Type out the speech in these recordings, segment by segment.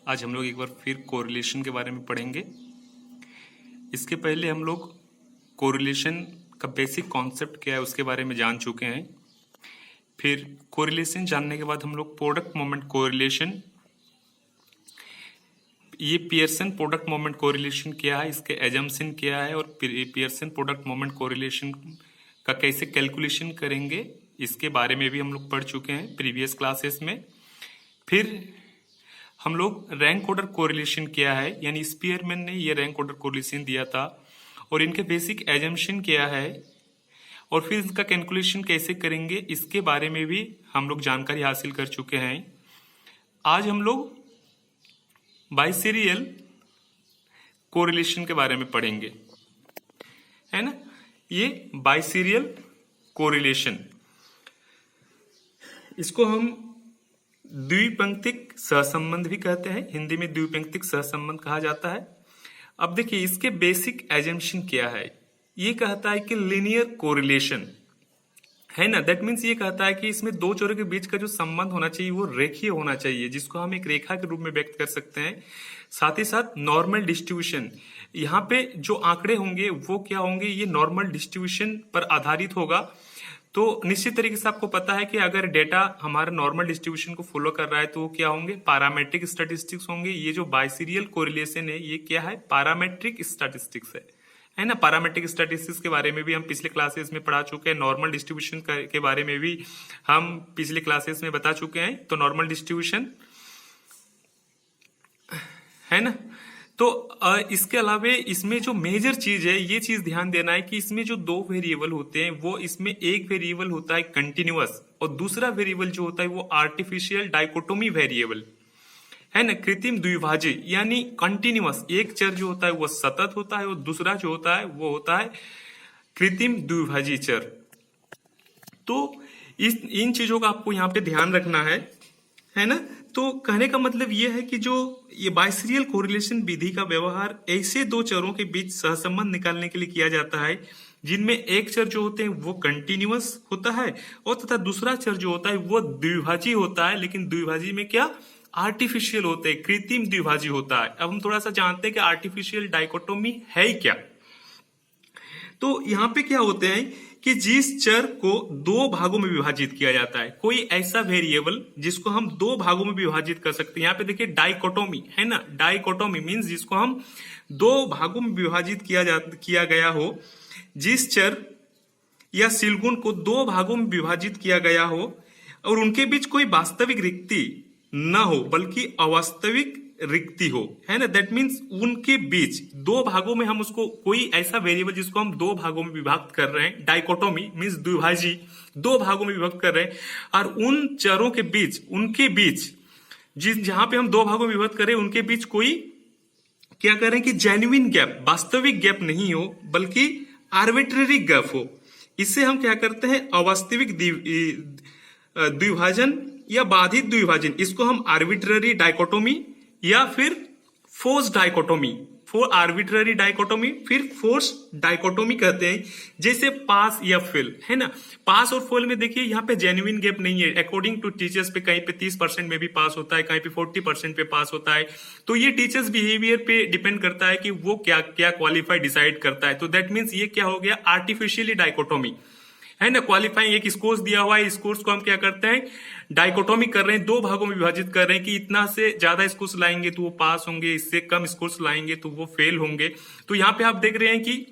आज हम लोग एक बार फिर कोरिलेशन के बारे में पढ़ेंगे। इसके पहले हम लोग कोरिलेशन का बेसिक कॉन्सेप्ट क्या है उसके बारे में जान चुके हैं। फिर कोरिलेशन जानने के बाद हम लोग प्रोडक्ट मोमेंट कोरिलेशन, ये पियर्सन प्रोडक्ट मोमेंट कोरिलेशन क्या है, इसके एजम्पशन क्या है और पियर्सन प्रोडक्ट मोमेंट कोरिलेशन का कैसे कैलकुलेशन करेंगे, इसके बारे में भी हम लोग पढ़ चुके हैं प्रीवियस क्लासेस में। फिर हम लोग रैंक ऑर्डर कोरिलेशन क्या है, यानी स्पीयरमैन ने ये रैंक ऑर्डर कोरिलेशन दिया था और इनके बेसिक एजम्पशन क्या है और फिर इसका कैलकुलेशन कैसे करेंगे, इसके बारे में भी हम लोग जानकारी हासिल कर चुके हैं। आज हम लोग बाइसेरियल कोरिलेशन के बारे में पढ़ेंगे, है ना। ये बाइसेरियल कोरिलेशन, इसको हम द्विपंक्तिक सहसंबंध भी कहते हैं, हिंदी में द्विपंक्तिक सहसंबंध कहा जाता है। अब देखिए इसके बेसिक एजम्पशन क्या है। ये कहता है कि लीनियर कोरिलेशन है ना, दैट मीन्स ये कहता है कि इसमें दो चरों के बीच का जो संबंध होना चाहिए वो रेखीय होना चाहिए, जिसको हम एक रेखा के रूप में व्यक्त कर सकते हैं। साथ ही साथ नॉर्मल डिस्ट्रीब्यूशन, यहाँ पे जो आंकड़े होंगे वो क्या होंगे, ये नॉर्मल डिस्ट्रीब्यूशन पर आधारित होगा। तो निश्चित तरीके से आपको पता है कि अगर डेटा हमारा नॉर्मल डिस्ट्रीब्यूशन को फॉलो कर रहा है तो वो क्या होंगे, पैरामेट्रिक स्टैटिस्टिक्स होंगे। ये जो बाइसेरियल कोरिलेशन है ये क्या है, पैरामेट्रिक स्टैटिस्टिक्स है ना। पैरामेट्रिक स्टैटिस्टिक्स के बारे में भी हम पिछले क्लासेस में पढ़ा चुके हैं, नॉर्मल डिस्ट्रीब्यूशन के बारे में भी हम पिछले क्लासेस में बता चुके हैं। तो नॉर्मल डिस्ट्रीब्यूशन है ना। तो इसके अलावा इसमें जो मेजर चीज है, ये चीज ध्यान देना है कि इसमें जो दो वेरिएबल होते हैं वो इसमें एक वेरिएबल होता है कंटिन्यूअस और दूसरा वेरिएबल जो होता है वो आर्टिफिशियल डाइकोटोमी वेरिएबल है ना, कृत्रिम द्विभाजी। यानी कंटिन्यूअस एक चर जो होता है वो सतत होता है और दूसरा जो होता है वो होता है कृत्रिम द्विभाजी चर। तो इन चीजों का आपको यहाँ पे ध्यान रखना है ना। तो कहने का मतलब ये है कि जो ये बाइसेरियल कोरिलेशन विधि का व्यवहार ऐसे दो चरों के बीच सहसंबंध निकालने के लिए किया जाता है जिनमें एक चर जो होते हैं वो कंटिन्यूअस होता है और तथा दूसरा चर जो होता है वो द्विभाजी होता है, लेकिन द्विभाजी में क्या आर्टिफिशियल होते हैं, कृत्रिम द्विभाजी होता है। अब हम थोड़ा सा जानते हैं कि आर्टिफिशियल डाइकोटोमी है क्या। तो यहाँ पे क्या होते हैं कि जिस चर को दो भागों में विभाजित किया जाता है, कोई ऐसा वेरिएबल जिसको हम दो भागों में विभाजित कर सकते हैं। यहाँ पे देखिए डाइकोटोमी है ना, डाइकोटोमी मीन्स जिसको हम दो भागों में विभाजित किया गया हो, जिस चर या सिलगुण को दो भागों में विभाजित किया गया हो और उनके बीच कोई वास्तविक रिक्ति न हो बल्कि अवास्तविक रिक्ति हो, है ना। दैट मीन्स उनके बीच दो भागों में हम उसको कोई ऐसा वेरिएबल जिसको हम दो भागों में विभक्त कर रहे हैं, डाइकोटोमी मीन्स द्विभाजी, दो भागों में विभक्त कर रहे हैं और उन चरों के बीच उनके बीच जहां पे हम दो भागों में विभक्त कर रहे हैं उनके बीच कोई क्या कर रहे हैं कि जेन्युइन गैप, वास्तविक गैप नहीं हो बल्कि आर्बिट्ररी गैप हो। इससे हम क्या करते हैं, अवास्तविक द्विभाजन या बाधित द्विभाजन, इसको हम आर्बिट्ररी डाइकोटोमी या फिर फोर्स डाइकोटोमी, आर्बिट्ररी डाइकोटोमी फिर फोर्स डाइकोटोमी कहते हैं। जैसे पास या फेल है ना, पास और फेल में देखिए यहाँ पे जेन्युइन गैप नहीं है। अकॉर्डिंग टू टीचर्स पे कहीं पे 30% में भी पास होता है, कहीं पे 40% पे पास होता है। तो ये टीचर्स बिहेवियर पे डिपेंड करता है कि वो क्या क्या क्वालिफाई डिसाइड करता है। तो दैट मीन्स ये क्या हो गया, आर्टिफिशियली डाइकोटोमी है ना। क्वालिफाइंग एक स्कोर्स दिया हुआ है, इस कोर्स को हम क्या करते हैं, डाइकोटोमी कर रहे हैं, दो भागों में विभाजित कर रहे हैं कि इतना से ज्यादा स्कोर्स लाएंगे तो वो पास होंगे, इससे कम स्कोर्स लाएंगे तो वो फेल होंगे। तो यहाँ पे आप देख रहे हैं कि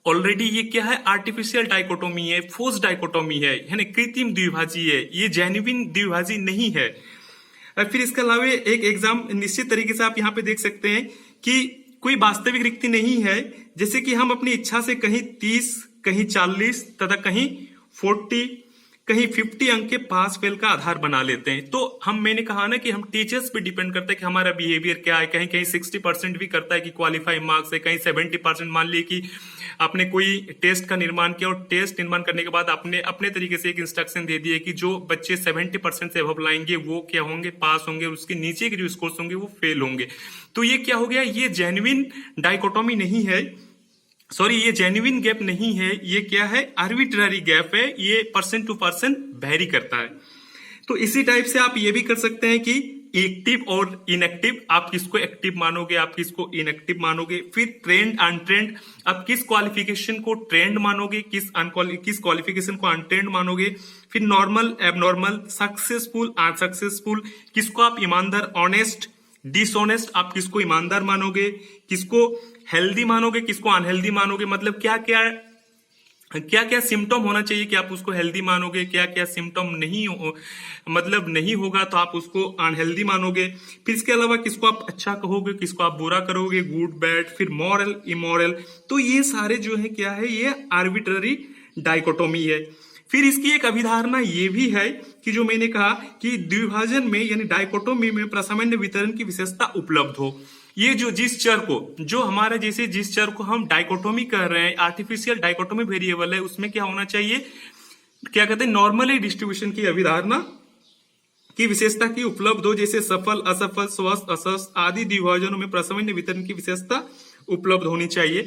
ऑलरेडी ये क्या है, आर्टिफिशियल डाइकोटोमी है, फोर्स डाइकोटोमी है ना, कृत्रिम द्विभाजी है, ये जेन्युइन द्विभाजी नहीं है। और फिर इसके अलावा एक एग्जाम निश्चित तरीके से आप यहाँ पे देख सकते हैं कि कोई वास्तविक रिक्ति नहीं है। जैसे कि हम अपनी इच्छा से कहीं 30, कहीं 40 तथा कहीं 40, कहीं 50 अंक के पास फेल का आधार बना लेते हैं। तो मैंने कहा ना कि हम टीचर्स पे डिपेंड करता है कि हमारा बिहेवियर क्या है। कहीं कहीं 60% भी करता है कि क्वालिफाई मार्क्स है, कहीं 70%। मान ली कि आपने कोई टेस्ट का निर्माण किया और टेस्ट निर्माण करने के बाद आपने अपने तरीके से एक इंस्ट्रक्शन दे दिए कि जो बच्चे 70% से अबव लाएंगे वो क्या होंगे, पास होंगे, उसके नीचे के जो स्कोर्स होंगे वो फेल होंगे। तो ये क्या हो गया, ये जेन्युइन डाइकोटोमी नहीं है, सॉरी ये जेन्युइन गैप नहीं है, ये क्या है, आर्बिट्ररी गैप है, ये पर्सन टू पर्सन वेरी करता है। तो इसी टाइप से आप ये भी कर सकते हैं कि एक्टिव और इनएक्टिव, आप किसको एक्टिव मानोगे, आप किसको इनएक्टिव मानोगे। फिर ट्रेंड अनट्रेंड, आप किस क्वालिफिकेशन को ट्रेंड मानोगे, किस क्वालिफिकेशन को अनट्रेंड मानोगे। फिर नॉर्मल, एबनॉर्मल, सक्सेसफुल, अनसक्सेसफुल, किसको आप ईमानदार, ऑनेस्ट, डिसऑनेस्ट, आप किसको ईमानदार मानोगे, किसको हेल्दी मानोगे, किसको अनहेल्दी मानोगे। मतलब क्या क्या सिम्टम होना चाहिए कि आप उसको हेल्दी मानोगे, क्या क्या सिम्टम नहीं होगा तो आप उसको अनहेल्दी मानोगे। फिर इसके अलावा किसको आप अच्छा कहोगे, किसको आप बुरा करोगे, गुड बैड। फिर मॉरल इमोरल, तो ये सारे जो है क्या है, ये आर्बिट्ररी डाइकोटोमी है। फिर इसकी एक अभिधारणा ये भी है कि जो मैंने कहा कि द्विभाजन में यानी डाइकोटोमी में प्रासामान्य वितरण की विशेषता उपलब्ध हो। ये जो जिस चर को, जो हमारा जैसे जिस चर को हम डाइकोटोमी कह रहे हैं, आर्टिफिशियल डाइकोटोमी वेरिएबल है, उसमें क्या होना चाहिए, क्या कहते हैं, नॉर्मली डिस्ट्रीब्यूशन की अभिधारणा की विशेषता की उपलब्ध हो। जैसे सफल, असफल, स्वस्थ, अस्वस्थ आदि द्विभाजनों में प्रासामान्य वितरण की विशेषता उपलब्ध होनी चाहिए।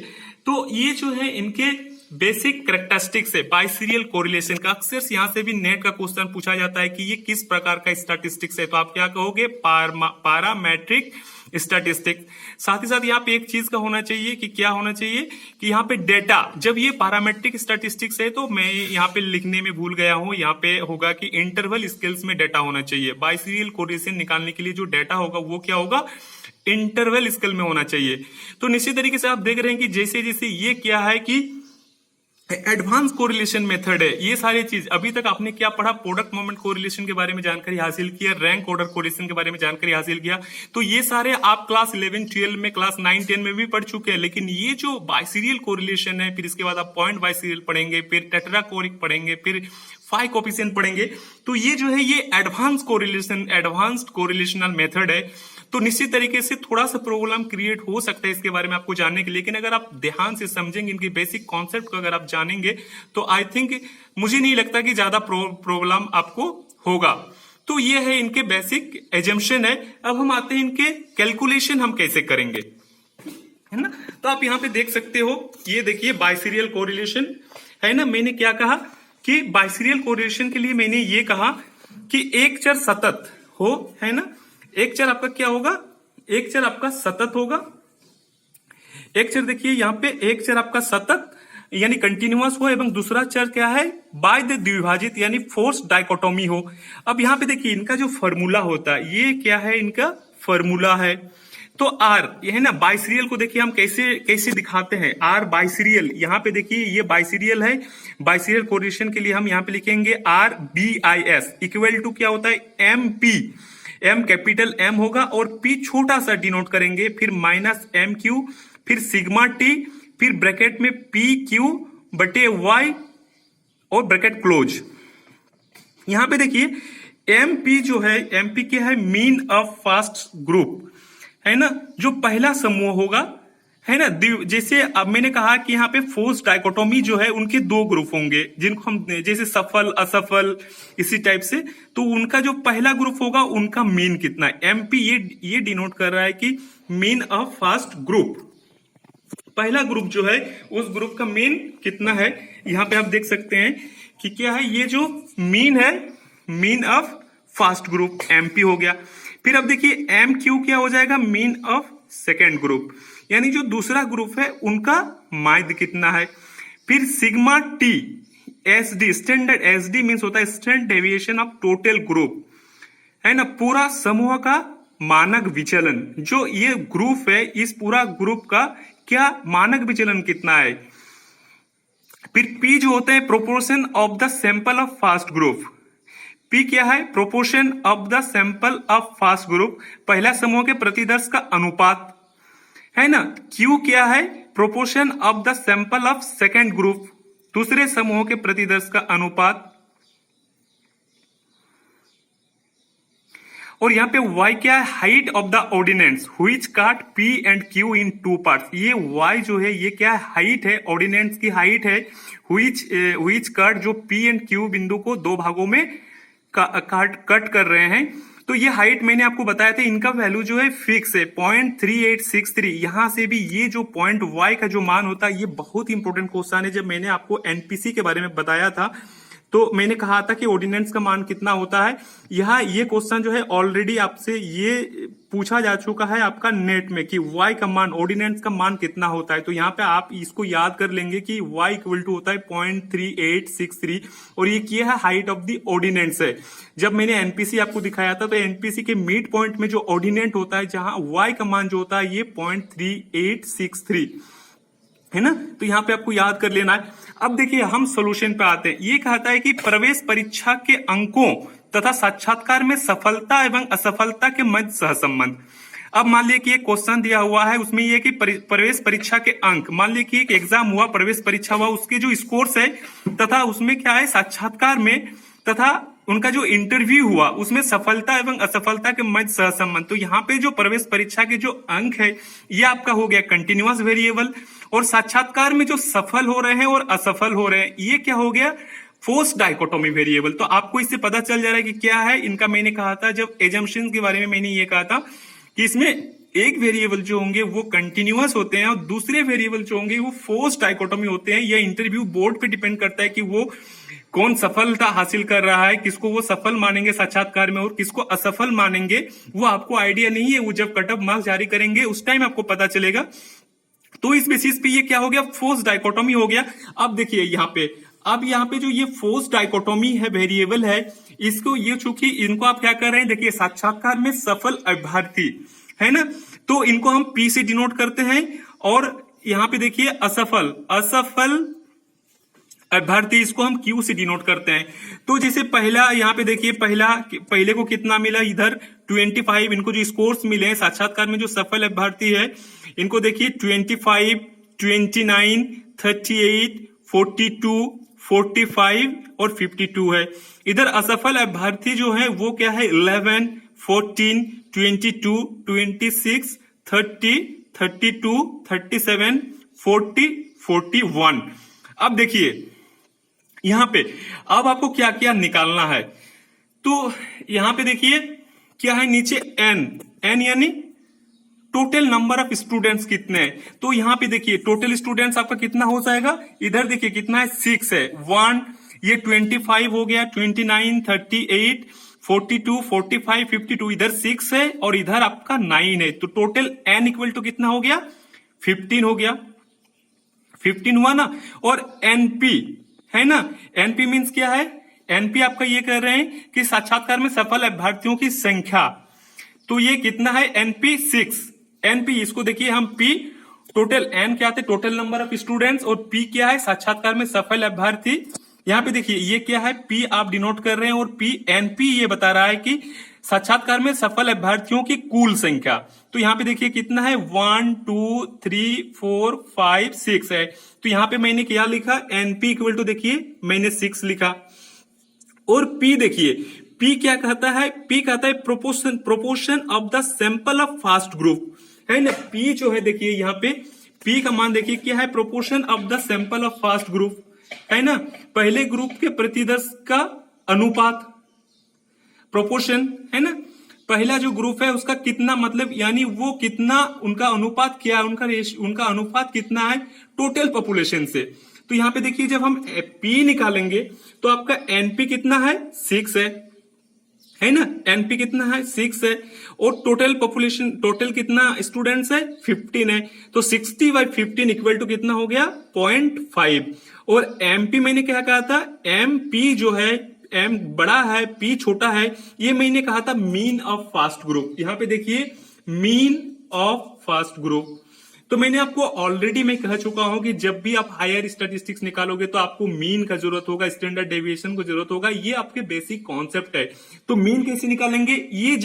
तो ये जो है इनके बेसिक कैरेक्टरिस्टिक्स है बाइसीरियल कोरिलेशन का। अक्सर यहां से भी नेट का क्वेश्चन पूछा जाता है कि ये किस प्रकार का स्टैटिस्टिक्स है, तो आप क्या कहोगे, पैरामेट्रिक स्टैटिस्टिक्स। साथ ही साथ यहाँ पे एक चीज का होना चाहिए कि क्या होना चाहिए कि यहाँ पे डेटा, जब ये पैरामेट्रिक स्टैटिस्टिक्स है तो मैं यहाँ पे लिखने में भूल गया हूँ, यहाँ पे होगा कि इंटरवल स्केल्स में डेटा होना चाहिए। बाइसीरियल कोरिलेशन निकालने के लिए जो डेटा होगा वो क्या होगा, इंटरवल स्केल में होना चाहिए। तो निश्चित तरीके से आप देख रहे हैं कि जैसे जैसे ये क्या है कि एडवांस कोरिलेशन मेथड है। ये सारी चीज अभी तक आपने क्या पढ़ा, प्रोडक्ट मोमेंट कोरिलेशन के बारे में जानकारी हासिल किया, रैंक ऑर्डर कोरिलेशन के बारे में जानकारी हासिल किया। तो ये सारे आप क्लास 11, 12 में, क्लास 9, 10 में भी पढ़ चुके हैं। लेकिन ये जो बाइसीरियल कोरिलेशन है, फिर इसके बाद आप पॉइंट बाइसीरियल पढ़ेंगे, फिर टेट्राकोरिक पढ़ेंगे, फिर फाइव कोफिशिएंट पढ़ेंगे। तो ये जो है ये advance correlation, advanced correlational method है। तो निश्चित तरीके से थोड़ा सा प्रॉब्लम क्रिएट हो सकता है इसके बारे में आपको जानने के लिए, लेकिन अगर आप ध्यान से समझेंगे, इनके बेसिक कॉन्सेप्ट को अगर आप जानेंगे तो आई थिंक, मुझे नहीं लगता कि ज्यादा प्रॉब्लम आपको होगा। तो ये है इनके बेसिक एजम्पशन है। अब हम आते हैं इनके कैलकुलेशन हम कैसे करेंगे, है ना। तो आप यहाँ पे देख सकते हो, ये देखिए बाइसीरियल कोरिलेशन है ना। मैंने क्या कहा कि बाइसीरियल कोरिलेशन के लिए मैंने ये कहा कि एक चर सतत हो, है ना। एक चर आपका क्या होगा, एक चर आपका सतत होगा। एक चर देखिए यहाँ पे, एक चर आपका सतत यानी कंटिन्यूअस हो, एवं दूसरा चर क्या है, बाध्य द्विभाजित यानी फोर्स डाइकोटोमी हो। अब यहाँ पे देखिए इनका जो फॉर्मूला होता है, ये क्या है, इनका फॉर्मूला है। तो आर, ये है ना, बाइसीरियल को देखिए हम कैसे दिखाते हैं, आर बाइसीरियल। यहाँ पे देखिए ये बाइसीरियल है। बाइसीरियल कोरिलेशन के लिए हम यहाँ पे लिखेंगे आर BIS इक्वल टू क्या होता है, MP। M कैपिटल M होगा और P छोटा सा डिनोट करेंगे, फिर -MQ, फिर सिग्मा T, फिर ब्रैकेट में PQ बटे Y और ब्रैकेट क्लोज। यहां पे देखिए MP जो है, MP क्या है, मीन ऑफ फास्ट ग्रुप, है ना, जो पहला समूह होगा, है ना। जैसे अब मैंने कहा कि यहाँ पे फोर्स डाइकोटोमी जो है उनके दो ग्रुप होंगे, जिनको हम जैसे सफल, असफल, इसी टाइप से। तो उनका जो पहला ग्रुप होगा उनका मीन कितना है, MP ये डिनोट कर रहा है कि मीन ऑफ फास्ट ग्रुप, पहला ग्रुप जो है उस ग्रुप का मीन कितना है। यहाँ पे आप देख सकते हैं कि क्या है, ये जो मीन है, mean of fast group MP हो गया। फिर अब देखिए MQ क्या हो जाएगा, मीन ऑफ सेकेंड ग्रुप, यानी जो दूसरा ग्रुप है उनका माध्य कितना है। फिर sigma T SD, standard SD means होता है standard deviation of total group, है ना, पूरा समूह का मानक विचलन। जो ये ग्रुप है, इस पूरा ग्रुप का क्या मानक विचलन कितना है। फिर P जो होता है proportion of the sample of fast group. P क्या है, proportion of the sample of fast group, पहला समूह के प्रतिदर्श का अनुपात, है ना। Q क्या है, proportion of the sample of second group, दूसरे समूह के प्रतिदर्श का अनुपात। और यहाँ पे Y क्या है, height of the ordinates which cut P and Q in two parts. ये Y जो है ये क्या है, हाइट है, ऑर्डिनेंट्स की हाइट है, व्हिच कट जो P एंड Q बिंदु को दो भागों में कट कर रहे हैं। तो ये हाइट मैंने आपको बताया था, इनका वैल्यू जो है फिक्स है 0.3863। यहां से भी ये जो पॉइंट Y का जो मान होता है, ये बहुत इंपॉर्टेंट क्वेश्चन है। जब मैंने आपको NPC के बारे में बताया था तो मैंने कहा था कि ऑर्डिनेंस का मान कितना होता है। यहाँ ये क्वेश्चन जो है ऑलरेडी आपसे ये पूछा जा चुका है आपका नेट में कि y का मान, ऑर्डिनेंस का मान कितना होता है। तो यहाँ पे आप इसको याद कर लेंगे कि y इक्वल टू होता है 0.3863 और ये क्या है, हाइट ऑफ द ऑर्डिनेंस है। जब मैंने एनपीसी आपको दिखाया था तो एनपीसी के मिड पॉइंट में जो ऑर्डिनेंट होता है, जहां y का मान जो होता है ये 0.3863 है ना। तो यहाँ पे आपको याद कर लेना है। अब देखिए हम सोल्यूशन पे आते हैं। ये कहता है कि प्रवेश परीक्षा के अंकों तथा साक्षात्कार में सफलता एवं असफलता के मध्य सहसंबंध। अब मान लिया कि एक क्वेश्चन दिया हुआ है, उसमें ये कि प्रवेश परीक्षा के अंक, मान लिया कि एक एग्जाम हुआ, प्रवेश परीक्षा हुआ, उसके जो स्कोर्स है तथा उसमें क्या है साक्षात्कार में तथा उनका जो इंटरव्यू हुआ उसमें सफलता एवं असफलता के मध्य सहसंबंध। तो यहाँ पे जो प्रवेश परीक्षा के जो अंक है ये आपका हो गया कंटिन्यूअस वेरिएबल, और साक्षात्कार में जो सफल हो रहे हैं और असफल हो रहे हैं ये क्या हो गया, फोर्स डाइकोटोमी वेरिएबल। तो आपको इससे पता चल जा रहा है कि क्या है इनका। मैंने कहा था जब एजम्पशन के बारे में मैंने ये कहा था कि इसमें एक वेरिएबल जो होंगे वो कंटिन्यूअस होते हैं और दूसरे वेरिएबल जो होंगे वो फोर्स डाइकोटोमी होते हैं। यह इंटरव्यू बोर्ड पे डिपेंड करता है कि वो कौन सफलता हासिल कर रहा है, किसको वो सफल मानेंगे साक्षात्कार में और किसको असफल मानेंगे, वो आपको आइडिया नहीं है। वो जब कट ऑफ मार्क्स जारी करेंगे उस टाइम आपको पता चलेगा। तो इस बेसिस पे ये क्या हो गया, फोर्स डाइकोटोमी हो गया। अब देखिए यहाँ पे जो ये फोर्स डाइकोटोमी है वेरिएबल है, इसको ये चूंकि इनको आप क्या कर रहे हैं, देखिए साक्षात्कार में सफल अभ्यर्थी है ना, तो इनको हम P से डिनोट करते हैं। और यहाँ पे देखिए असफल अभ्यर्थी, इसको हम Q से डिनोट करते हैं। तो जैसे पहला यहाँ पे देखिए पहले को कितना मिला, इधर 25, इनको जो स्कोर्स मिले हैं साक्षात्कार में जो सफल अभ्यर्थी है इनको देखिए 25, 29, 38, 42, 45 और 52 है। इधर असफल अभ्यर्थी जो है वो क्या है 11, 14, 22, 26, 30, 32, 37, 40, 41। अब देखिए यहां पे अब आपको क्या क्या निकालना है। तो यहां पे देखिए क्या है, नीचे एन यानी टोटल नंबर ऑफ स्टूडेंट्स कितने हैं। तो यहां पे देखिए टोटल स्टूडेंट्स आपका कितना हो जाएगा, इधर देखिए कितना है 6 है, 1 ये 25 हो गया, 29, 38, 42, 45, 52, इधर 6 है और इधर आपका 9 है। तो टोटल एन इक्वल टू कितना हो गया 15 हो गया, 15 हुआ ना। और एनपी है ना, एनपी मीन्स क्या है, एनपी आपका ये कह रहे हैं कि साक्षात्कार में सफल अभ्यर्थियों की संख्या, तो ये कितना है एनपी 6। एनपी इसको देखिए हम पी टोटल, एन क्या थे टोटल नंबर ऑफ स्टूडेंट्स और पी क्या है साक्षात्कार में सफल अभ्यर्थी। यहाँ पे देखिए ये क्या है, पी आप डिनोट कर रहे हैं और पी एनपी ये बता रहा है कि साक्षात्कार में सफल अभ्यर्थियों की कुल संख्या। तो यहाँ पे देखिए कितना है 1, 2, 3, 4, 5, 6 है। तो यहाँ पे मैंने क्या लिखा, एनपी इक्वल टू देखिए मैंने 6 लिखा। और पी देखिए पी क्या कहता है, पी कहता है proportion of the sample of fast group है ना। पी जो है देखिए यहाँ पे पी का मान देखिए क्या है, proportion of the sample of fast group है ना, पहले ग्रुप के प्रतिदर्श का अनुपात, प्रोपोर्शन है ना, पहला जो ग्रुप है उसका कितना मतलब यानी वो कितना उनका अनुपात क्या है, उनका अनुपात कितना है टोटल पॉपुलेशन से। तो यहाँ पे देखिए जब हम पी निकालेंगे तो आपका एनपी कितना है 6 है ना, एनपी कितना है 6 है और टोटल पॉपुलेशन टोटल कितना स्टूडेंट्स है 15 है। तो 60/15 इक्वल टू कितना हो गया 0.5। और एमपी मैंने क्या कहा था, एमपी जो है एम बड़ा है पी छोटा है, ये मैंने कहा था मीन ऑफ फास्ट ग्रुप। यहाँ पे देखिए मीन ऑफ फास्ट ग्रुप। तो मैंने आपको ऑलरेडी मैं कह चुका हूं कि जब भी आप हायर स्टैटिस्टिक्स निकालोगे तो आपको मीन का जरूरत होगा, स्टैंडर्ड डेविएशन को जरूरत होगा, ये आपके बेसिक कॉन्सेप्ट है। तो मीन कैसे निकालेंगे, ये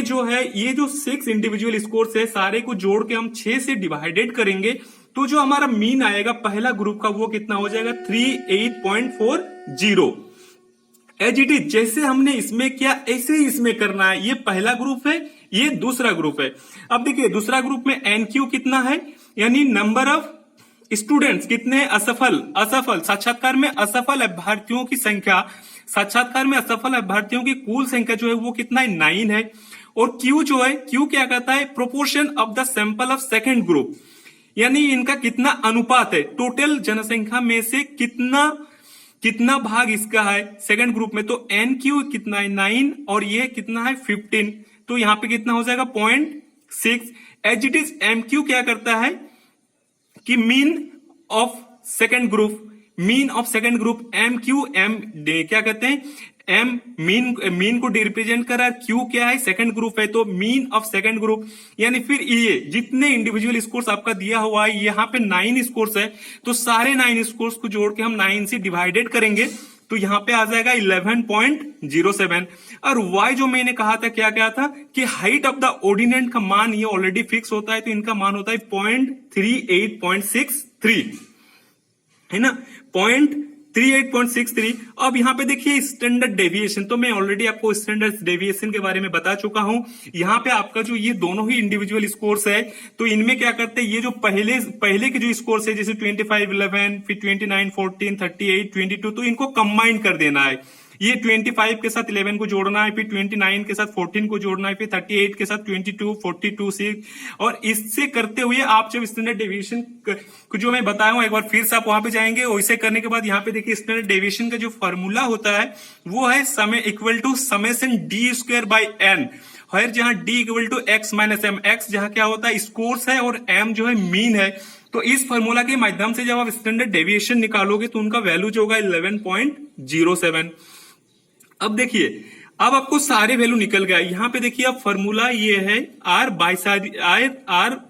जो 6 इंडिविजुअल स्कोर्स है सारे को जोड़ के हम 6 से डिवाइडेड करेंगे तो जो हमारा मीन आएगा पहला ग्रुप का वो कितना हो जाएगा 38.40। एज इट इज जैसे हमने इसमें किया ऐसे ही इसमें करना है। ये पहला ग्रुप है, ये दूसरा ग्रुप है। अब देखिए दूसरा ग्रुप में एनक्यू कितना है यानी नंबर ऑफ स्टूडेंट्स कितने हैं, असफल साक्षात्कार में असफल अभ्यर्थियों की संख्या, साक्षात्कार में असफल अभ्यर्थियों की कुल संख्या जो है वो कितना है 9 है। और क्यू जो है, क्यू क्या कहता है proportion of the sample of second group, यानी इनका कितना अनुपात है टोटल जनसंख्या में से कितना भाग इसका है सेकंड ग्रुप में, तो एन क्यू कितना है 9 और ये कितना है 15, तो यहाँ पे कितना हो जाएगा 0.6। As it is M Q क्या करता है कि mean of second group M Q, M क्या कहते हैं एम मीन को रिप्रेजेंट कर रहा है, क्यू क्या है सेकंड ग्रुप है, तो मीन ऑफ सेकंड ग्रुप। यानी फिर ये जितने इंडिविजुअल स्कोर्स आपका दिया हुआ है, यहाँ पे 9 स्कोर्स है, तो सारे 9 स्कोर्स को जोड़ के हम 9 से डिवाइडेड करेंगे तो यहाँ पे आ जाएगा 11.07। और y जो मैंने कहा था क्या था कि हाइट ऑफ द ऑर्डिनेंट का मान ये ऑलरेडी फिक्स होता है, तो इनका मान होता है 0.38.63, है ना, 0.38.63। अब यहाँ पे देखिए स्टैंडर्ड डेविएशन, तो मैं ऑलरेडी आपको स्टैंडर्ड डेविएशन के बारे में बता चुका हूं। यहाँ पे आपका जो ये दोनों ही इंडिविजुअल स्कोर्स है, तो इनमें क्या करते हैं, ये जो पहले के जो स्कोर्स है जैसे 25-11, फिर 29-14, 38-22, तो इनको कंबाइन कर देना है। ये 25 के साथ 11 को जोड़ना है, फिर 29 के साथ 14 को जोड़ना है, फिर 38 के साथ 22, 42, 6, और इससे करते हुए आप जब स्टैंडर्ड डेविएशन को जो मैं बताया हूं एक बार फिर से आप वहां पे जाएंगे, और इसे करने के बाद यहाँ पे देखिए स्टैंडर्ड डेविएशन का जो फॉर्मूला होता है वो है equal to summation D square by N, और जहां D equal to X minus M, X जहां क्या होता है स्कोर्स है और एम जो है मीन है। तो इस फॉर्मूला के माध्यम से जब आप स्टैंडर्ड डेविएशन निकालोगे तो उनका वैल्यू जो होगा 11.07। अब देखिए, अब आपको सारे वैल्यू निकल गया। यहां पे देखिए अब फॉर्मूला ये है आर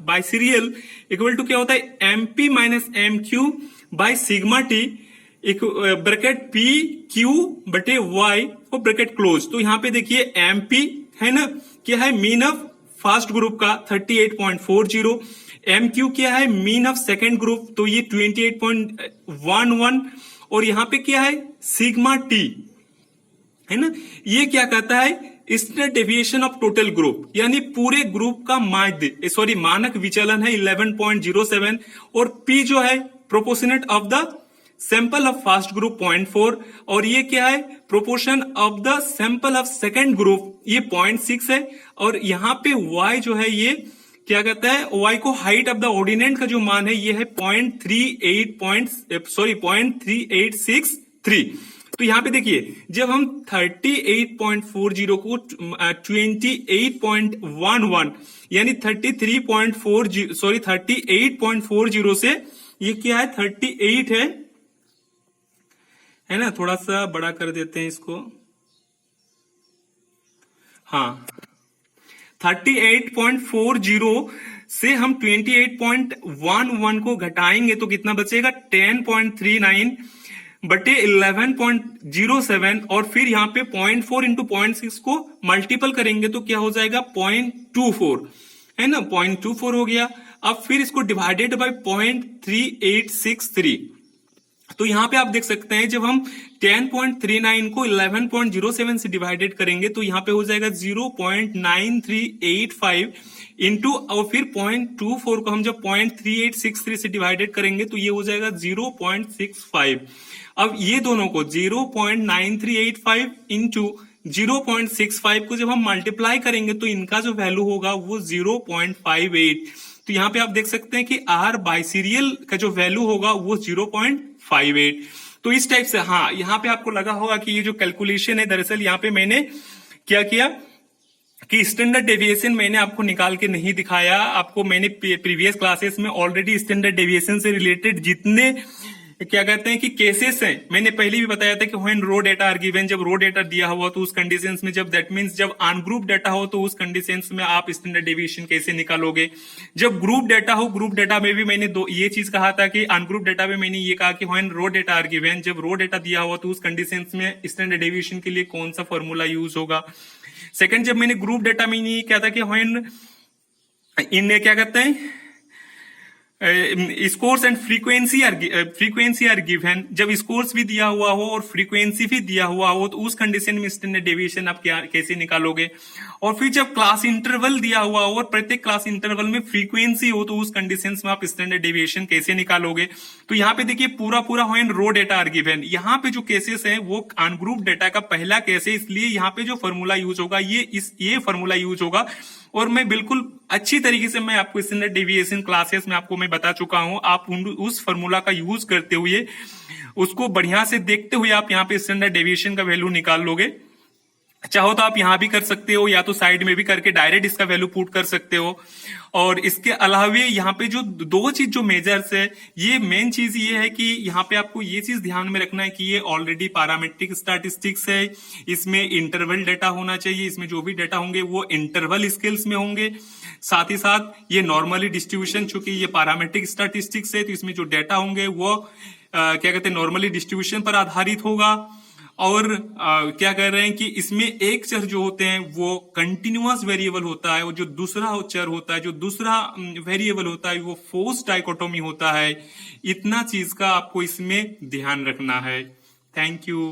बाइसीरियल इक्वल टू क्या होता है MP minus M Q by sigma T bracket P Q बटे वाई और ब्रैकेट क्लोज। तो यहां पे देखिए एमपी है ना, क्या है मीन ऑफ फर्स्ट ग्रुप का 38.40, एम क्यू क्या है मीन ऑफ सेकेंड ग्रुप, तो ये 28.11, और यहां पे क्या है सिग्मा टी है ना, ये क्या कहता है standard deviation of total group, यानी पूरे ग्रुप का मानक विचलन है 11.07, और P जो है proportionate of the sample of first group 0.4, और ये क्या है proportion of the sample of second group ये 0.6 है, और यहाँ पे Y जो है ये क्या कहता है Y को हाइट ऑफ द ऑर्डिनेंट का जो मान है ये है 0.3863। तो यहाँ पे देखिए जब हम 38.40 को 28.11 यानी 38.40 से ये क्या है 38 है ना, थोड़ा सा बड़ा कर देते हैं इसको, हाँ 38.40 से हम 28.11 को घटाएंगे तो कितना बचेगा 10.39 बटे 11.07, और फिर यहाँ पे 0.4 इंटू 0.6 को मल्टीपल करेंगे तो क्या हो जाएगा 0.24 है ना, 0.24 हो गया। अब फिर इसको डिवाइडेड बाय 0.3863, तो यहाँ पे आप देख सकते हैं जब हम 10.39 को 11.07 से डिवाइडेड करेंगे तो यहाँ पे हो जाएगा 0.9385 इंटू, और फिर 0.24 को हम जब 0.3863 से डिवाइडेड करेंगे तो ये हो जाएगा 0.65। अब ये दोनों को 0.9385 इंटू 0.65 को जब हम मल्टीप्लाई करेंगे तो इनका जो वैल्यू होगा वो 0.58। तो यहाँ पे आप देख सकते हैं कि आर बाइसीरियल का जो वैल्यू होगा वो 0.58। तो इस टाइप से, हाँ यहाँ पे आपको लगा होगा कि ये जो कैलकुलेशन है दरअसल यहाँ पे मैंने क्या किया कि स्टैंडर्ड डेविएशन मैंने आपको निकाल के नहीं दिखाया, आपको मैंने प्रीवियस क्लासेस में ऑलरेडी स्टैंडर्ड डेविएशन से रिलेटेड जितने क्या कहते हैं कि केसेस हैं मैंने पहले भी बताया था कि when raw data are given, जब रो डेटा दिया हुआ तो उस कंडीशंस में, जब दैट मींस जब अनग्रुप डेटा हो तो उस कंडीशंस में आप स्टैंडर्ड डेविएशन कैसे निकालोगे। जब ग्रुप डेटा हो, ग्रुप डेटा में भी मैंने ये चीज कहा था कि अनग्रुप डेटा में मैंने ये कहा कि when raw data are given, जब रो डेटा दिया हुआ तो उस कंडीशंस में स्टैंडर्ड डेविएशन के लिए कौन सा फॉर्मूला यूज होगा। सेकंड, जब मैंने ग्रुप डेटा में ये क्या था कि व्हेन इन क्या कहते हैं scores and frequency are given, जब स्कोर्स भी दिया हुआ हो और फ्रीक्वेंसी भी दिया हुआ हो तो उस कंडीशन में स्टैंडर्ड डेविएशन आप कैसे निकालोगे। और फिर जब क्लास इंटरवल दिया हुआ हो और प्रत्येक क्लास इंटरवल में फ्रीक्वेंसी हो तो उस कंडीशंस में आप स्टैंडर्ड डेविएशन कैसे निकालोगे। तो यहाँ पे देखिए पूरा when raw data are given, यहाँ पे जो केसेस है वो अनग्रुप डेटा का पहला केस है, इसलिए यहाँ पे जो फॉर्मूला यूज होगा ये फॉर्मूला यूज होगा। और मैं बिल्कुल अच्छी तरीके से मैं आपको स्टैंडर्ड डेविएशन क्लासेस में आपको मैं बता चुका हूं। आप उस फॉर्मूला का यूज करते हुए उसको बढ़िया से देखते हुए आप यहाँ पे स्टैंडर्ड डेविएशन का वैल्यू निकाल लोगे। चाहो तो आप यहां भी कर सकते हो या तो साइड में भी करके डायरेक्ट इसका वैल्यू पुट कर सकते हो। और इसके अलावा यहाँ पे जो दो चीज जो मेजर्स है, ये मेन चीज ये है कि यहाँ पे आपको ये चीज ध्यान में रखना है कि ये ऑलरेडी पैरामेट्रिक स्टैटिस्टिक्स है। इसमें इंटरवल डेटा होना चाहिए, इसमें जो भी डेटा होंगे वो इंटरवल स्केल्स में होंगे। साथ ही साथ ये नॉर्मली डिस्ट्रीब्यूशन, चूंकि ये पैरामेट्रिक स्टैटिस्टिक्स है तो इसमें जो डेटा होंगे वो क्या कहते हैं नॉर्मली डिस्ट्रीब्यूशन पर आधारित होगा। और क्या कह रहे हैं कि इसमें एक चर जो होते हैं वो कंटिन्यूअस वेरिएबल होता है, और जो दूसरा चर होता है, जो दूसरा वेरिएबल होता है वो फोर्स डाइकोटोमी होता है। इतना चीज का आपको इसमें ध्यान रखना है। Thank you.